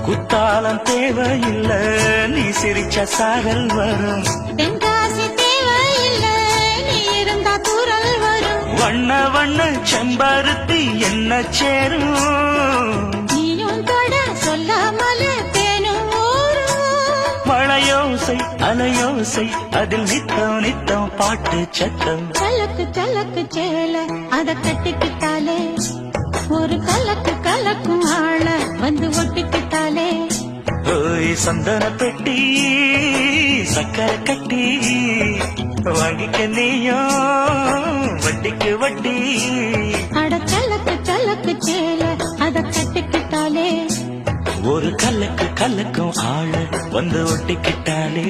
குத்தாலம் தேவையில்லை, நீ சிரிச்ச சாரல் வரும். தென்காசி தேவையில்லை, நீ இருந்தா தூரல் வரும். வண்ண வண்ண செம்பருத்தி என்ன சேரும். நீயும் தொட சொல்லாமல தேனும் ஊரும். மழையோசை அலையோசை அதில் நித்தம் நித்தம் பாட்டு சத்தம். சலக்கு சலக்கு சேல அத கட்டிக்கிட்டாலே, ஒரு கலக்கு கலக்கும் ஆள வந்து ஒட்டிக்கிட்டாலே. ஓய் சந்தன பெட்டி சக்கரை கட்டி வாங்கிக்க நீயும் வட்டிக்கு வட்டி. அட சலக்கு சலக்கு சேல அத கட்டிக்கிட்டாலே, ஒரு கலக்கு கலக்கும் ஆள வந்து ஒட்டிக்கிட்டாலே.